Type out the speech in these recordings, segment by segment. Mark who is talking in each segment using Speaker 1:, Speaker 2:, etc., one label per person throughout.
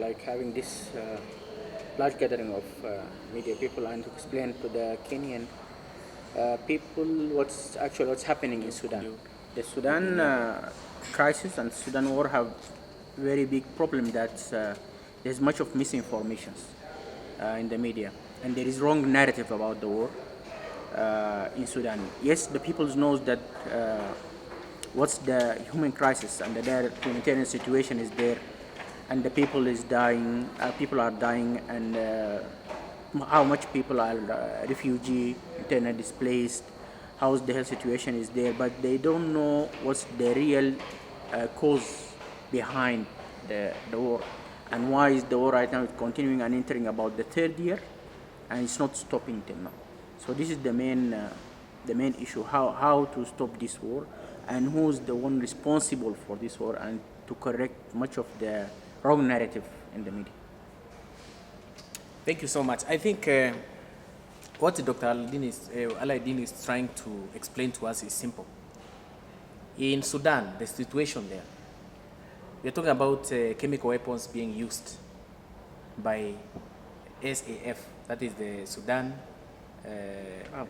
Speaker 1: like having this large gathering of media people and to explain to the Kenyan people what's happening in Sudan. The Sudan crisis and Sudan war have very big problem that there's much of misinformations in the media, and there is wrong narrative about the war in Sudan. Yes, the people knows that what's the human crisis and the humanitarian situation is there, and the people is dying. People are dying, and how much people are refugee, internally displaced, how's the health situation is there, but they don't know what's the real cause behind the war, and why is the war right now continuing and entering about the third year, and it's not stopping till now. So this is the main issue: how to stop this war, and who's the one responsible for this war, and to correct much of the wrong narrative in the media.
Speaker 2: Thank you so much. I think what Dr. Aladdin is trying to explain to us is simple. In Sudan, the situation there, we're talking about chemical weapons being used by SAF, that is the Sudan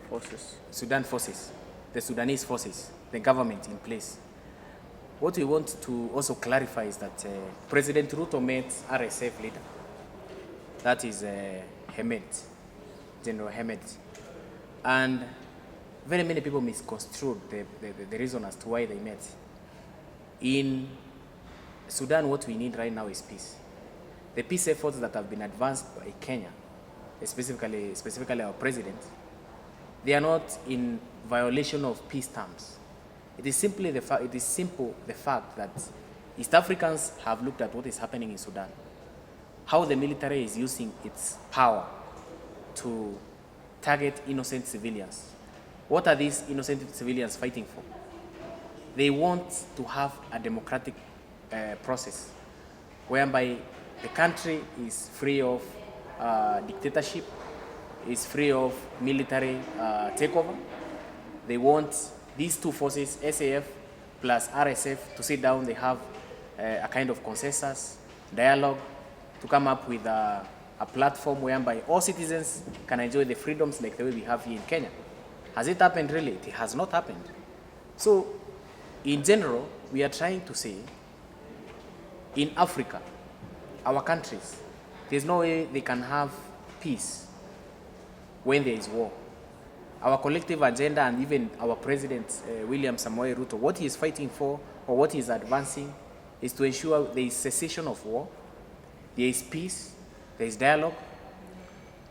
Speaker 2: forces, the Sudanese forces, the government in place. What we want to also clarify is that President Ruto met RSF leader, that is General Hamed, and very many people misconstrued the reason as to why they met. In Sudan, what we need right now is peace. The peace efforts that have been advanced by Kenya, specifically our president, they are not in violation of peace terms. It is simply the fact that East Africans have looked at what is happening in Sudan, how the military is using its power to target innocent civilians. What are these innocent civilians fighting for? They want to have a democratic process whereby the country is free of dictatorship, is free of military takeover. They want these two forces, SAF plus RSF, to sit down. They have a kind of consensus, dialogue, to come up with a platform whereby all citizens can enjoy the freedoms like the way we have here in Kenya. Has it happened really? It has not happened. So, in general, we are trying to say, in Africa, our countries, there's no way they can have peace when there is war. Our collective agenda, and even our president, William Samoei Ruto, what he is fighting for, or what he is advancing, is to ensure there is cessation of war, there is peace, there is dialogue.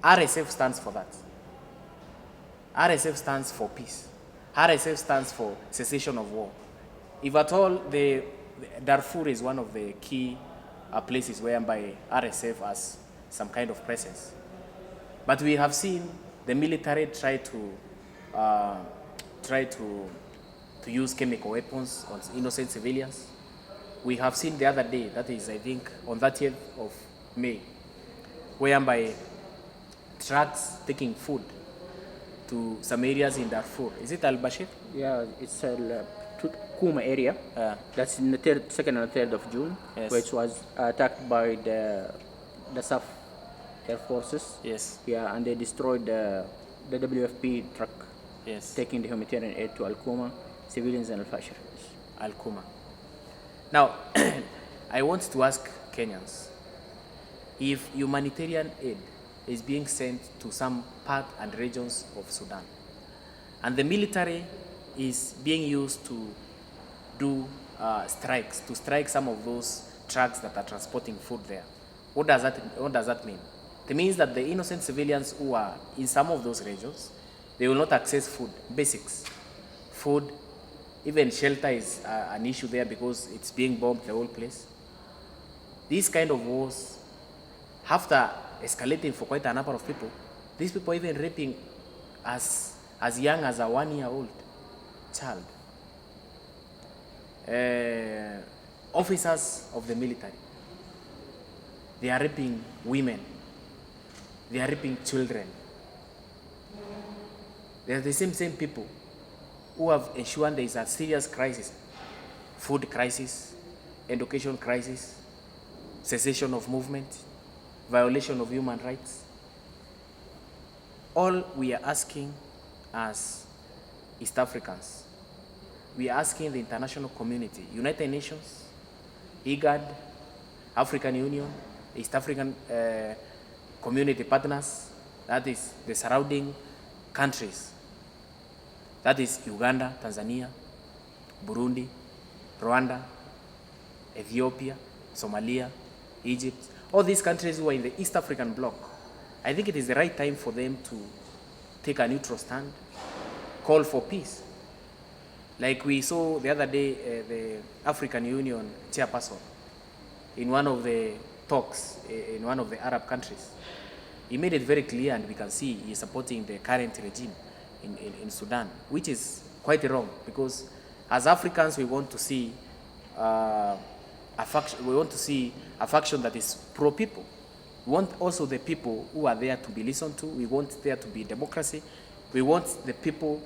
Speaker 2: RSF stands for that. RSF stands for peace. RSF stands for cessation of war. If at all, Darfur is one of the key places whereby RSF has some kind of presence. But we have seen the military try to use chemical weapons on innocent civilians. We have seen the other day, that is, I think, on 30th of May, whereby trucks taking food to some areas in Darfur. Is it Al-Bashir?
Speaker 1: Yeah, it's Kuma area. That's in the second and third of June,
Speaker 2: Yes.
Speaker 1: which was attacked by the SAF Air Forces.
Speaker 2: Yes.
Speaker 1: Yeah, and they destroyed the WFP truck
Speaker 2: Yes.
Speaker 1: taking the humanitarian aid to Al-Kuma, civilians and Al-Fashir.
Speaker 2: Al-Kuma. Now, I want to ask Kenyans, if humanitarian aid is being sent to some part and regions of Sudan, and the military is being used to do strikes, to strike some of those trucks that are transporting food there, what does that mean? It means that the innocent civilians who are in some of those regions, they will not access food, basics. Food, even shelter is an issue there because it's being bombed the whole place. These kind of wars, after escalating for quite a number of people, these people even raping as young as a 1-year-old child. Officers of the military, they are raping women, they are raping children. They are the same people who have ensured there is a serious crisis, food crisis, education crisis, cessation of movement, violation of human rights. All we are asking as East Africans, we are asking the international community, United Nations, IGAD, African Union, East African community partners, that is the surrounding countries, that is Uganda, Tanzania, Burundi, Rwanda, Ethiopia, Somalia, Egypt, all these countries who are in the East African bloc. I think it is the right time for them to take a neutral stand, call for peace. Like we saw the other day, the African Union chairperson, in one of the talks in one of the Arab countries, he made it very clear, and we can see he is supporting the current regime in Sudan, which is quite wrong, because as Africans we want to see a faction that is pro-people. We want also the people who are there to be listened to. We want there to be democracy. We want the people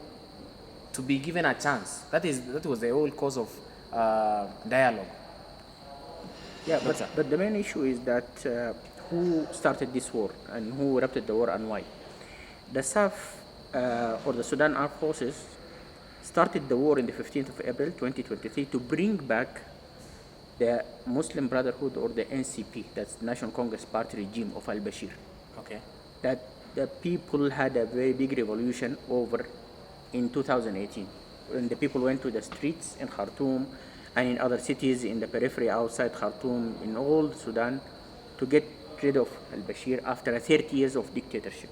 Speaker 2: to be given a chance. That was the whole cause of dialogue.
Speaker 1: Yeah, but the main issue is that who started this war and who erupted the war and why. The SAF or the Sudan Armed Forces started the war in the 15th of April 2023 to bring back the Muslim Brotherhood, or the NCP, that's the National Congress Party regime of al-Bashir.
Speaker 2: Okay.
Speaker 1: That the people had a very big revolution over in 2018, when the people went to the streets in Khartoum and in other cities in the periphery outside Khartoum, in all Sudan, to get rid of al-Bashir after 30 years of dictatorship.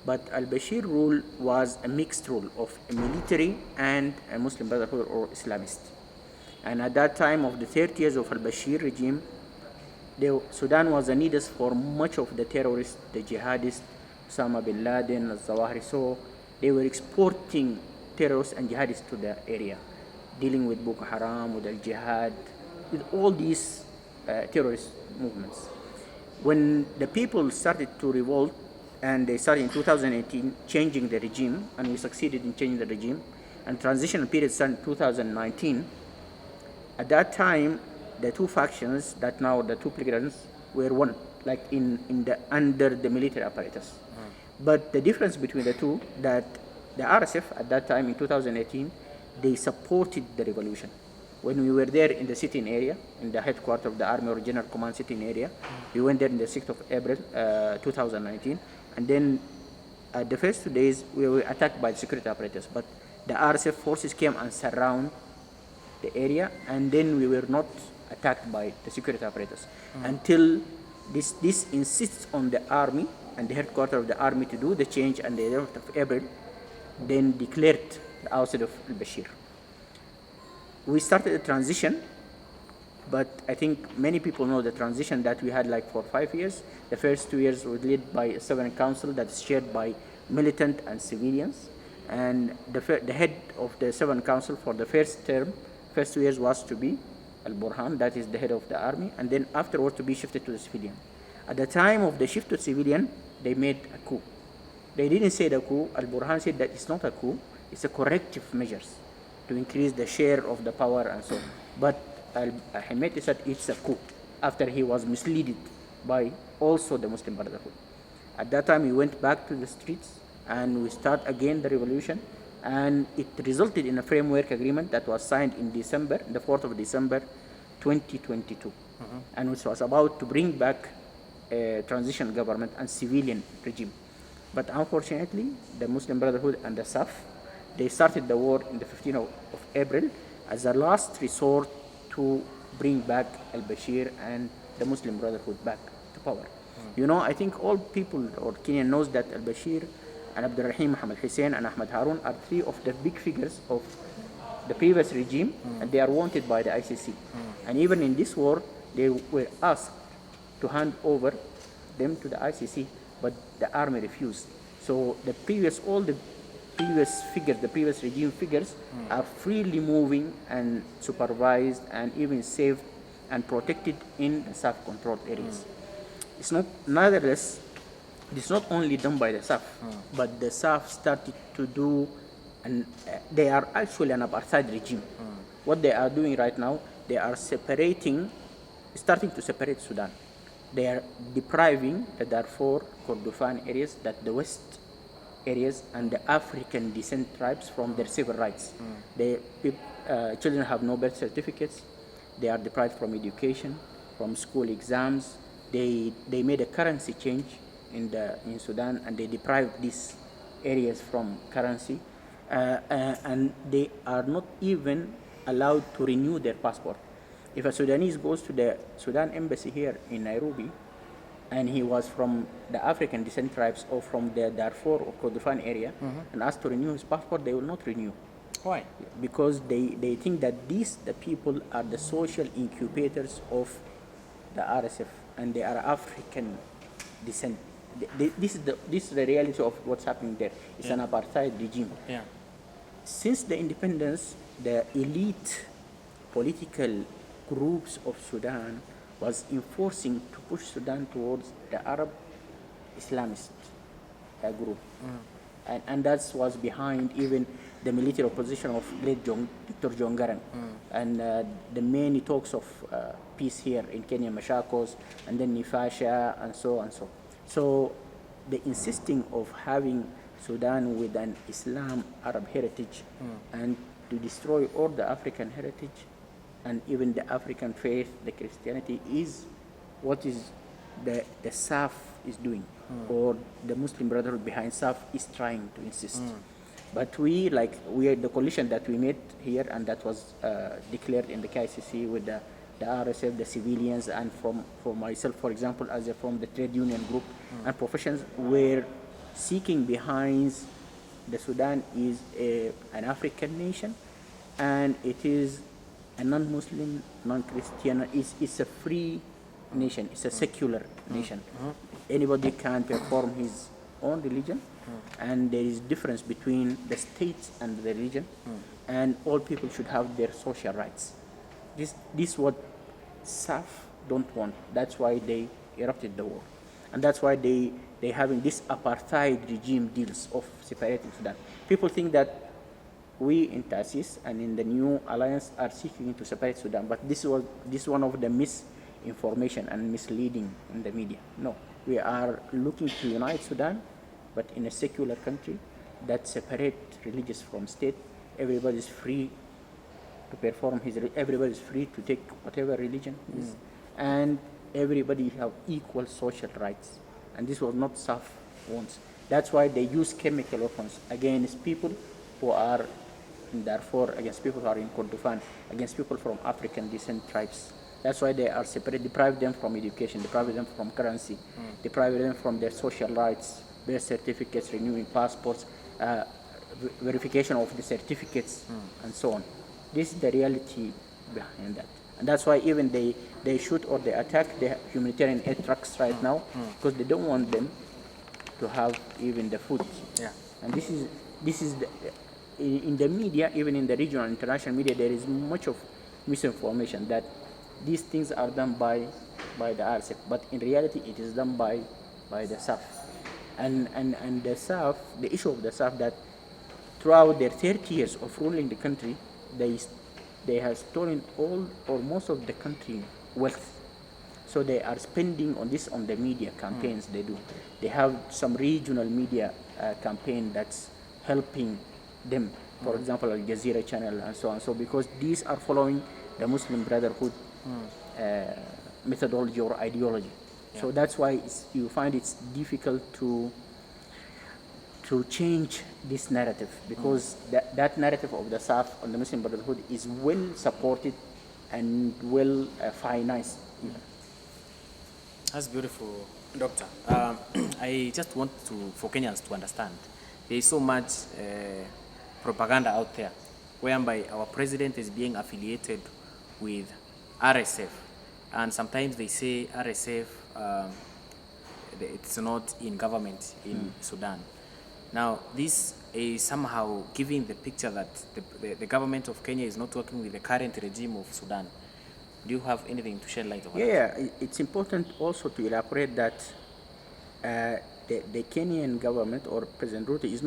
Speaker 1: But al-Bashir rule was a mixed rule of a military and a Muslim Brotherhood or Islamist. And at that time of the 30 years of al-Bashir regime, Sudan was a nidus for much of the terrorists, the jihadists, Osama bin Laden, al-Zawahiri. So they were exporting terrorists and jihadists to the area, dealing with Boko Haram, with al-Jihad, with all these terrorist movements. When the people started to revolt, and they started in 2018 changing the regime, and we succeeded in changing the regime, and transitional period started in 2019, at that time, the two factions, that now the two belligerents, were one, like under the military apparatus. But the difference between the two, that the RSF at that time in 2018, they supported the revolution. When we were there in the sitting area, in the headquarters of the army or general command sitting area, we went there in the 6th of April 2019, and then the first 2 days we were attacked by the security apparatus, but the RSF forces came and surround the area, and then we were not attacked by the security apparatus until this insists on the army and the headquarters of the army to do the change, and the 11th of April then declared the outside of al-Bashir. We started a transition, but I think many people know the transition that we had like for 5 years. The first 2 years was led by a sovereign council that is chaired by militant and civilians, and the head of the sovereign council for the first 2 years was to be Al-Burhan, that is the head of the army, and then afterward to be shifted to the civilian. At the time of the shift to civilian, they made a coup. They didn't say the coup. Al-Burhan said that it's not a coup, it's a corrective measures to increase the share of the power and so on. But Al-Hemeti said it's a coup after he was misled by also the Muslim Brotherhood. At that time, we went back to the streets and we start again the revolution, and it resulted in a framework agreement that was signed in December, the 4th of December 2022, and which was about to bring back a transition government and civilian regime. But unfortunately, the Muslim Brotherhood and the SAF, they started the war in the 15th of April as a last resort to bring back al-Bashir and the Muslim Brotherhood back to power. You know, I think all people or Kenyan knows that al-Bashir and Abdurrahim Mohammed Hussein and Ahmad Harun are three of the big figures of the previous regime, and they are wanted by the ICC. And even in this war, they were asked to hand over them to the ICC, but the army refused. So all the previous figures, the previous regime figures, are freely moving and supervised and even saved and protected in the SAF-controlled areas. It's not, nevertheless, it's not only done by the SAF, but the SAF started to do, and they are actually an apartheid regime. What they are doing right now, they are separating starting to separate Sudan. They are depriving the Darfur, Kordofan areas, that the West areas, and the African descent tribes from their civil rights. Children have no birth certificates. They are deprived from education, from school exams. They made a currency change in Sudan, and they deprived these areas from currency, and they are not even allowed to renew their passport. If a Sudanese goes to the Sudan embassy here in Nairobi, and he was from the African descent tribes or from the Darfur or Kordofan area, and asked to renew his passport, they will not renew.
Speaker 2: Why?
Speaker 1: Because they think that the people are the social incubators of the RSF, and they are African descent. This is the reality of what's happening there. It's an apartheid regime.
Speaker 2: Yeah.
Speaker 1: Since the independence, the elite political groups of Sudan was enforcing to push Sudan towards the Arab Islamist group. And that was behind even the military opposition of late Dr. John Garang. And the many talks of peace here in Kenya, Machakos, and then Nifasha, and so and so. So the insisting of having Sudan with an Islam Arab heritage and to destroy all the African heritage and even the African faith, the Christianity, is what is the SAF is doing, or the Muslim Brotherhood behind SAF is trying to insist. But we are the coalition that we made here, and that was declared in the KICC with the RSF, the civilians, and for myself, for example, from the trade union group and professions, were seeking behind the Sudan is an African nation, and it is a non-Muslim, non-Christian. It's a free nation. It's a secular nation. Anybody can perform his own religion, and there is difference between the state and the religion, and all people should have their social rights. This what SAF don't want. That's why they erupted the war, and that's why they having this apartheid regime deals of separating Sudan. People think that we in TASIS and in the new alliance are seeking to separate Sudan, but this one of the misinformation and misleading in the media. No, we are looking to unite Sudan, but in a secular country that separate religious from state. Everybody is free to perform everybody is free to take whatever religion is, and everybody have equal social rights. And this was not SAF wants. That's why they use chemical weapons against people who are in Darfur, against people who are in Kordofan, against people from African descent tribes. That's why they are separate, deprive them from education, deprive them from currency, deprive them from their social rights, birth certificates, renewing passports, verification of the certificates, and so on. This is the reality behind that. And that's why even they shoot or they attack the humanitarian aid trucks right now, because they don't want them to have even the food.
Speaker 2: Yeah.
Speaker 1: And this is in the media, even in the regional and international media, there is much of misinformation that these things are done by the RSF, but in reality it is done by the SAF. And the SAF, the issue of the SAF, that throughout their 30 years of ruling the country, they have stolen all or most of the country wealth. So they are spending on the media campaigns they do. They have some regional media campaign that's helping them. For example, Al Jazeera channel and so on. So because these are following the Muslim Brotherhood methodology or ideology. Yeah. So that's why you find it's difficult to change this narrative, because that narrative of the SAF on the Muslim Brotherhood is well supported and well financed.
Speaker 2: That's beautiful, Doctor. I just want for Kenyans to understand, there is so much propaganda out there whereby our president is being affiliated with RSF, and sometimes they say RSF it's not in government in Sudan. Now, this is somehow giving the picture that the government of Kenya is not working with the current regime of Sudan. Do you have anything to shed light on that?
Speaker 1: Yeah, it's important also to elaborate that the Kenyan government or President Ruto is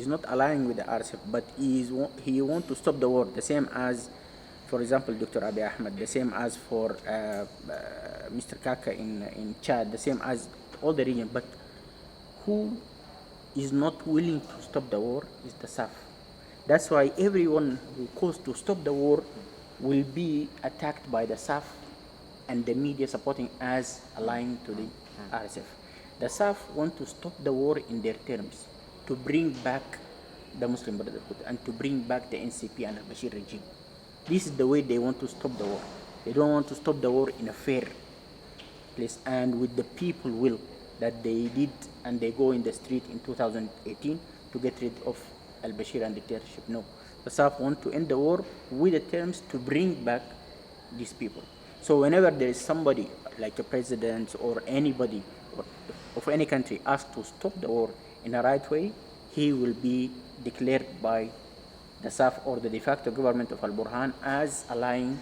Speaker 1: not aligning with the RSF, but he wants to stop the war, the same as for example, Dr. Abiy Ahmed, the same as for Mr. Kaka in Chad, the same as all the region. But who is not willing to stop the war is the SAF. That's why everyone who calls to stop the war will be attacked by the SAF and the media supporting as aligned to the RSF. The SAF want to stop the war in their terms, to bring back the Muslim Brotherhood and to bring back the NCP and al-Bashir regime. This is the way they want to stop the war. They don't want to stop the war in a fair place and with the people will that they did, and they go in the street in 2018 to get rid of al-Bashir and dictatorship. No, the SAF want to end the war with the terms to bring back these people. So whenever there is somebody like a president or anybody of any country asked to stop the war in a right way, he will be declared by the SAF or the de facto government of Al-Burhan as allying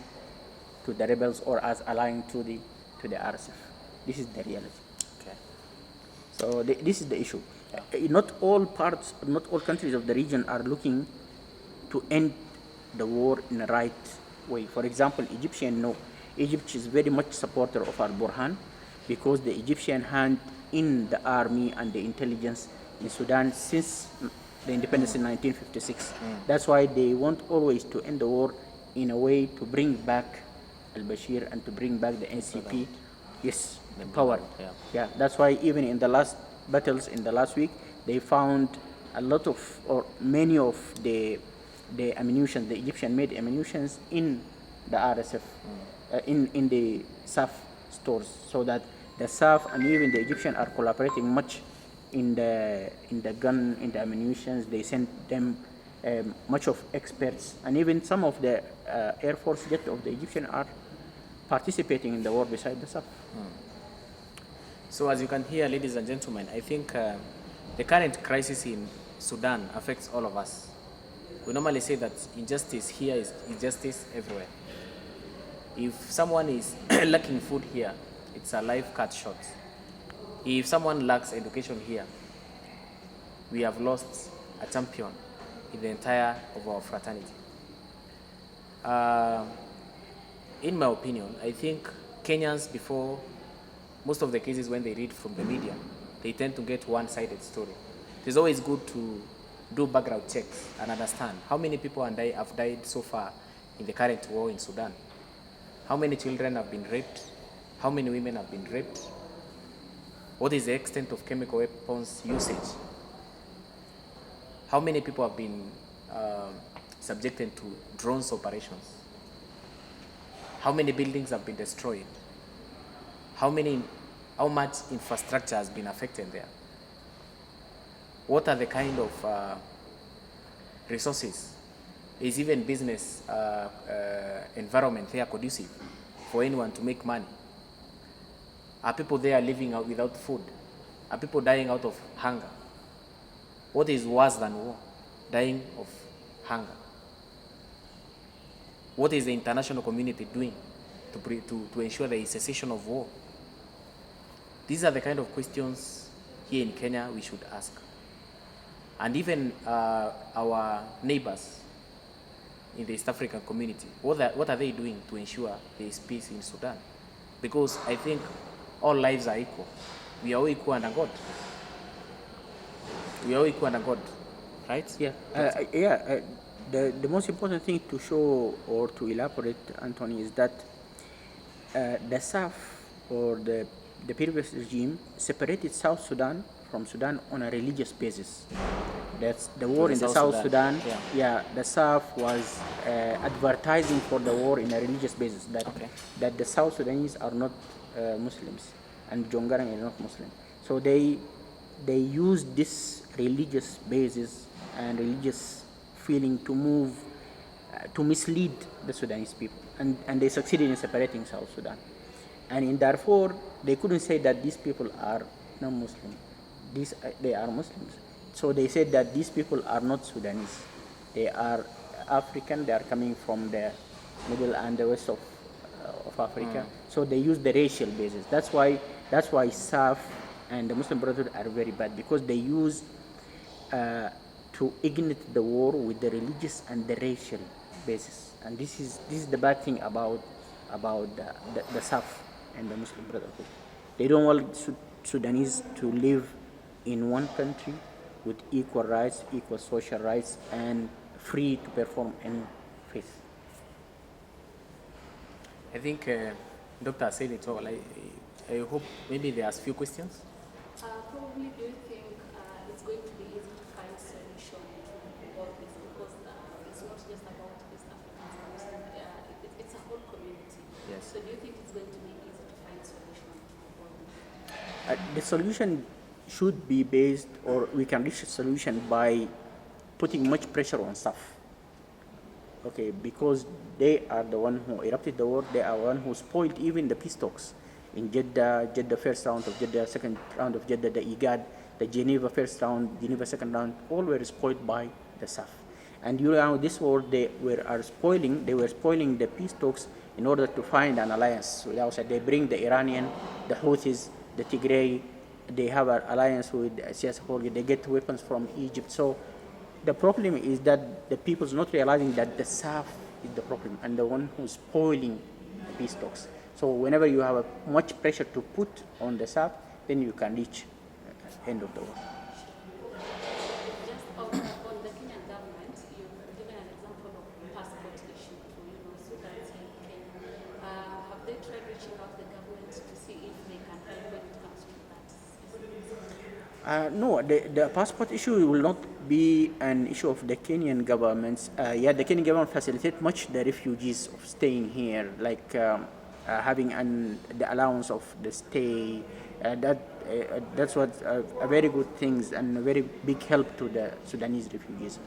Speaker 1: to the rebels or as allying to the RSF. This is the reality.
Speaker 2: Okay.
Speaker 1: So this is the issue. Not all countries of the region are looking to end the war in the right way. For example, Egypt is very much supporter of Al-Burhan because the Egyptian hand in the army and the intelligence in Sudan since the independence in 1956. That's why they want always to end the war in a way to bring back al-Bashir and to bring back the NCP. Yes, the power. Yeah, that's why even in the last battles in the last week, they found a lot of or many of the ammunition, the Egyptian made ammunitions in the RSF, in the SAF stores, so that the SAF and even the Egyptian are collaborating much in the gun, in the ammunitions. They send them much of experts, and even some of the Air Force jet of the Egyptian are participating in the war beside the SAF.
Speaker 2: So as you can hear, ladies and gentlemen, I think the current crisis in Sudan affects all of us. We normally say that injustice here is injustice everywhere. If someone is lacking food here, it's a life cut short. If someone lacks education here, we have lost a champion in the entire of our fraternity. In my opinion, I think Kenyans, before most of the cases when they read from the media, they tend to get one-sided story. It's always good to do background checks and understand how many people have died so far in the current war in Sudan. How many children have been raped? How many women have been raped? What is the extent of chemical weapons usage? How many people have been subjected to drones operations? How many buildings have been destroyed? How much infrastructure has been affected there? What are the kind of resources? Is even business environment there conducive for anyone to make money? Are people there living out without food? Are people dying out of hunger? What is worse than war? Dying of hunger. What is the international community doing to ensure the cessation of war? These are the kind of questions here in Kenya we should ask. And even our neighbors in the East African community, what are they doing to ensure there is peace in Sudan? Because I think all lives are equal. We are all equal under God. We are all equal under God, right?
Speaker 1: Yeah. The most important thing to show or to elaborate, Anthony, is that the SAF or the previous regime separated South Sudan from Sudan on a religious basis. That's the war in the South Sudan. The SAF was advertising for the war in a religious basis, that the South Sudanese are not Muslims and Jongarang are not Muslim. So they use this religious basis and religious feeling to move to mislead the Sudanese people, and they succeeded in separating South Sudan. And in Darfur, they couldn't say that these people are non-Muslim. They are Muslims. So they said that these people are not Sudanese. They are African. They are coming from the middle and the west of Africa. So they use the racial basis. That's why SAF and the Muslim Brotherhood are very bad, because they use to ignite the war with the religious and the racial basis, and this is the bad thing about the SAF and the Muslim Brotherhood. They don't want Sudanese to live in one country with equal rights, equal social rights, and free to perform in faith.
Speaker 2: I think Doctor said it all. I hope maybe there's few questions.
Speaker 3: Probably do you think it's going to be easy to find solution to all this because it's not just about East Africans, it's a whole community.
Speaker 2: Yes.
Speaker 3: So do you think it's going to be easy to find solution to all this?
Speaker 1: The solution should be based, or we can reach a solution by putting much pressure on SAF. Okay, because they are the one who erupted the war. They are one who spoiled even the peace talks in Jeddah first round of Jeddah, second round of Jeddah, the IGAD, the Geneva first round, Geneva second round, all were spoiled by the SAF. And this war they were spoiling the peace talks in order to find an alliance with outside. They bring the Iranian, the Houthis, the Tigray. They have an alliance with Siyasa. They get weapons from Egypt. So the problem is that the people's not realizing that the SAF is the problem and the one who's spoiling the peace talks. So whenever you have much pressure to put on the SAF, then you can reach end of the war.
Speaker 3: Just on the Kenyan government, you've given an example of passport issue to Sudan and Kenya. Have they tried reaching out to the government to see if they can help when it comes to that?
Speaker 1: No, the passport issue will not be an issue of the Kenyan governments. The Kenyan government facilitates much the refugees of staying here, like having the allowance of the stay. That's what a very good things and a very big help to the Sudanese refugees.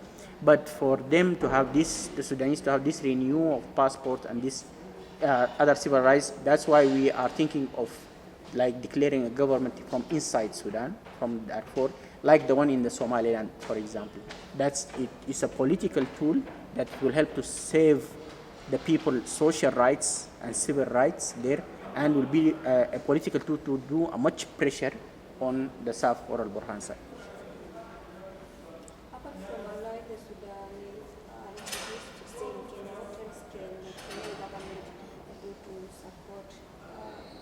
Speaker 1: But for them to have this, the Sudanese to have this renewal of passport and this other civil rights, that's why we are thinking of like declaring a government from inside Sudan, from Darfur, like the one in the Somaliland, for example. It's a political tool that will help to save the people social rights and civil rights there, and will be a political tool to do a much pressure on the SAF or Al-Burhan side.
Speaker 4: Apart from allowing the Sudanese refugees to stay in Kenya, what else can the Kenyan government do to support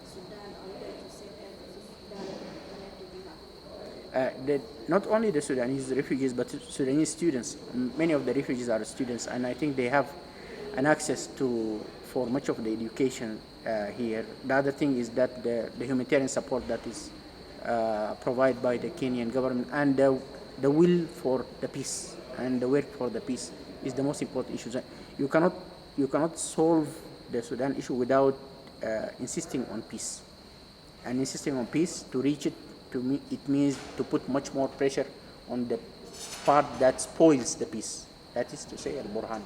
Speaker 4: Sudan or even to save everything Sudan connected with her?
Speaker 1: Not only the Sudanese refugees, but Sudanese students. Many of the refugees are students, and I think they have an access for much of the education here. The other thing is that the humanitarian support that is provided by the Kenyan government, and the will for the peace and the work for the peace is the most important issue. You cannot solve the Sudan issue without insisting on peace. And insisting on peace, to reach it, it means to put much more pressure on the part that spoils the peace. That is to say, Al-Burhan.
Speaker 3: And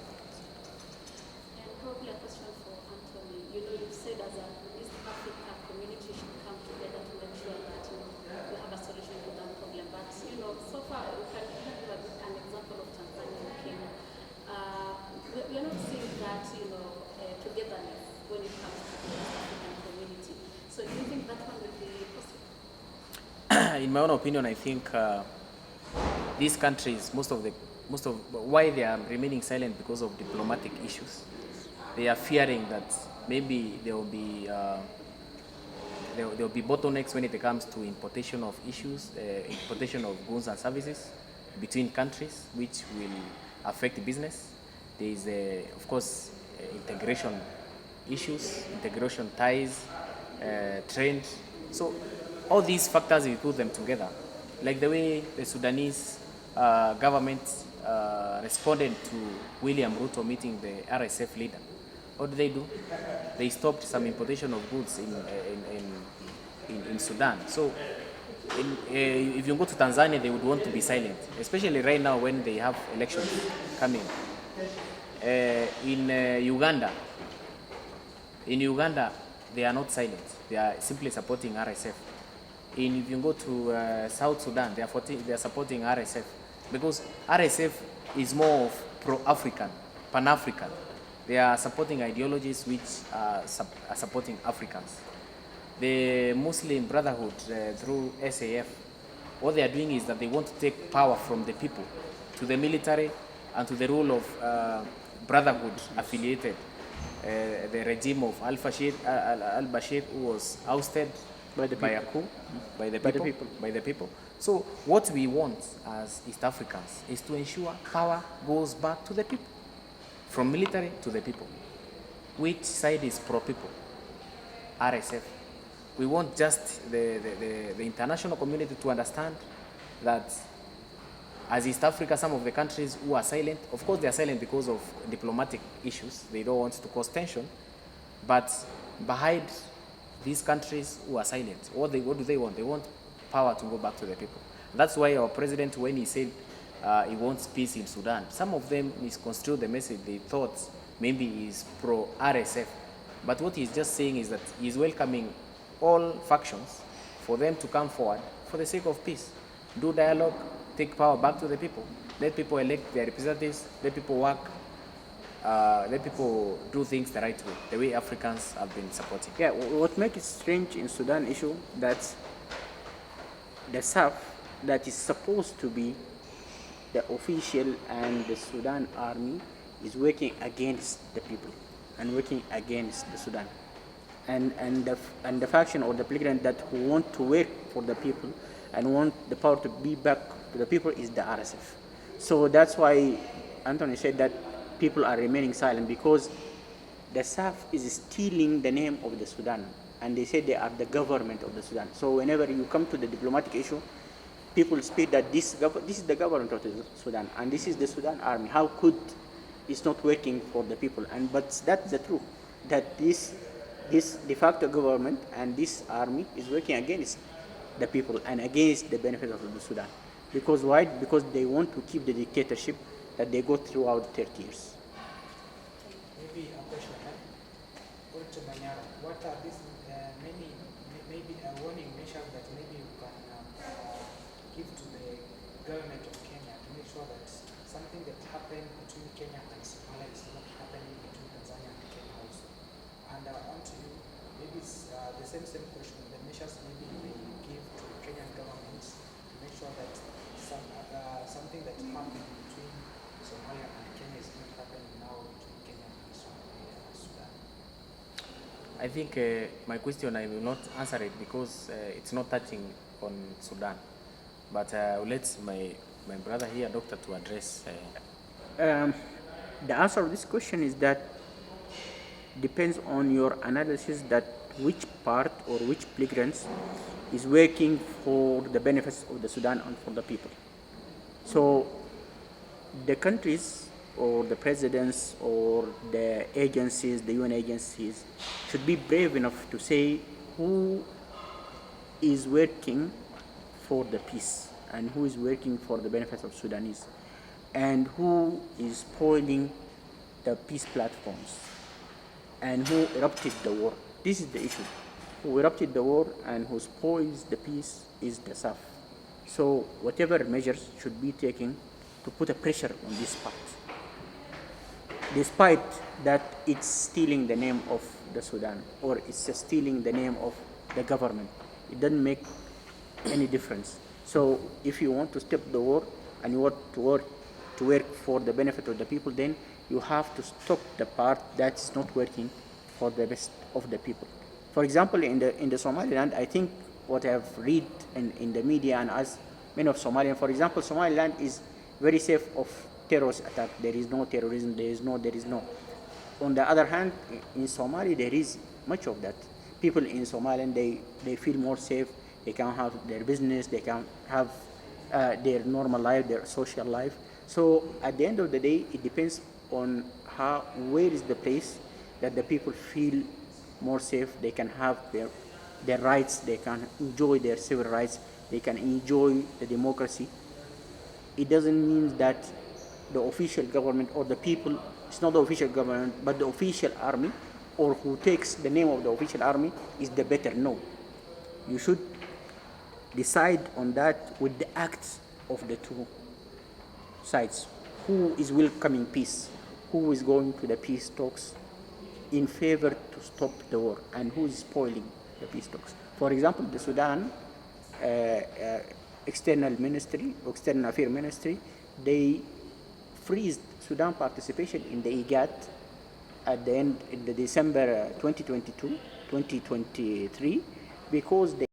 Speaker 3: probably a question for Anthony. You've said as an East Africa community should come together to make sure that we have a solution to that problem. But so far we can give an example of Tanzania and Kenya. We are not seeing that togetherness when it comes to the East African community. So do you think that one will be possible?
Speaker 2: In my own opinion, I think these countries, most of why they are remaining silent because of diplomatic issues. They are fearing that maybe there will be bottlenecks when it comes to importation of importation of goods and services between countries, which will affect business. There is, of course, integration issues, integration ties, trade. So all these factors, we put them together, like the way the Sudanese government responded to William Ruto meeting the RSF leader. What did they do? They stopped some importation of goods in Sudan. So if you go to Tanzania, they would want to be silent, especially right now when they have elections coming. In Uganda, they are not silent. They are simply supporting RSF. If you go to South Sudan, they are supporting RSF, because RSF is more of pro-African, Pan-African. They are supporting ideologies which are supporting Africans. The Muslim Brotherhood through SAF, what they are doing is that they want to take power from the people to the military and to the rule of brotherhood affiliated the regime of al-Bashir, who was ousted
Speaker 1: By the
Speaker 2: by a
Speaker 1: people.
Speaker 2: coup, by the
Speaker 1: By the
Speaker 2: people,
Speaker 1: people.
Speaker 2: by the people. So what we want as East Africans is to ensure power goes back to the people, from military to the people. Which side is pro-people? RSF. We want just the international community to understand that as East Africa, some of the countries who are silent, of course they are silent because of diplomatic issues. They don't want to cause tension. But behind these countries who are silent, what do they want? They want power to go back to the people. That's why our president, when he said he wants peace in Sudan, some of them misconstrued the message. They thought maybe he's pro-RSF. But what he's just saying is that he's welcoming all factions for them to come forward for the sake of peace. Do dialogue, take power back to the people. Let people elect their representatives, let people work, let people do things the right way, the way Africans have been supporting.
Speaker 1: Yeah, what makes it strange in Sudan issue that the South that is supposed to be the official and the Sudan army is working against the people and working against the Sudan. And the faction or the belligerent that who want to work for the people and want the power to be back to the people is the RSF. So that's why Anthony said that people are remaining silent, because the South is stealing the name of the Sudan, and they say they are the government of the Sudan. So whenever you come to the diplomatic issue, people speak that this is the government of the Sudan and this is the Sudan army. How could it's not working for the people? And but that's the truth, that this de facto government and this army is working against the people and against the benefit of the Sudan. Because why? Because they want to keep the dictatorship that they go throughout 30 years.
Speaker 5: Maybe a question. Going to Manyara, what are these maybe a warning measure that maybe you can give to the government of Kenya to make sure that something that happened between Kenya and Somalia is not happening between Tanzania and Kenya also? And on to you, maybe it's the same question. The measures maybe we give to Kenyan governments to make sure that something that happened between Somalia and Kenya is not happening now between Kenya and Sudan.
Speaker 2: I think my question, I will not answer it because it's not touching on Sudan. But I will let my brother here, doctor, to address.
Speaker 1: The answer of this question is that depends on your analysis that which part or which belligerents is working for the benefits of the Sudan and for the people. So the countries or the presidents or the agencies, the UN agencies, should be brave enough to say who is working for the peace and who is working for the benefits of Sudanese and who is spoiling the peace platforms and who erupted the war. This is the issue. Who erupted the war and who spoils the peace is the South. So whatever measures should be taken to put a pressure on this part. Despite that it's stealing the name of the Sudan or it's stealing the name of the government, it doesn't make any difference. So if you want to stop the war and you want to work for the benefit of the people, then you have to stop the part that's not working for the best of the people. For example, in the Somaliland, I think what I have read in the media and as many of Somaliland, for example, Somaliland is very safe of terrorist attack. There is no terrorism, there is no. On the other hand, in Somalia, there is much of that. People in Somaliland, they feel more safe. They can have their business, they can have their normal life, their social life. So at the end of the day, it depends on where is the place that the people feel more safe. They can have their rights, they can enjoy their civil rights, they can enjoy the democracy. It doesn't mean that the official government or the people, it's not the official government, but the official army or who takes the name of the official army is the better. No. You should decide on that with the acts of the two sides. Who is welcoming peace? Who is going to the peace talks in favor to stop the war? And who is spoiling the peace talks? For example, the Sudan external affairs ministry, they freezed Sudan participation in the IGAD at the end in the December 2022, 2023, because they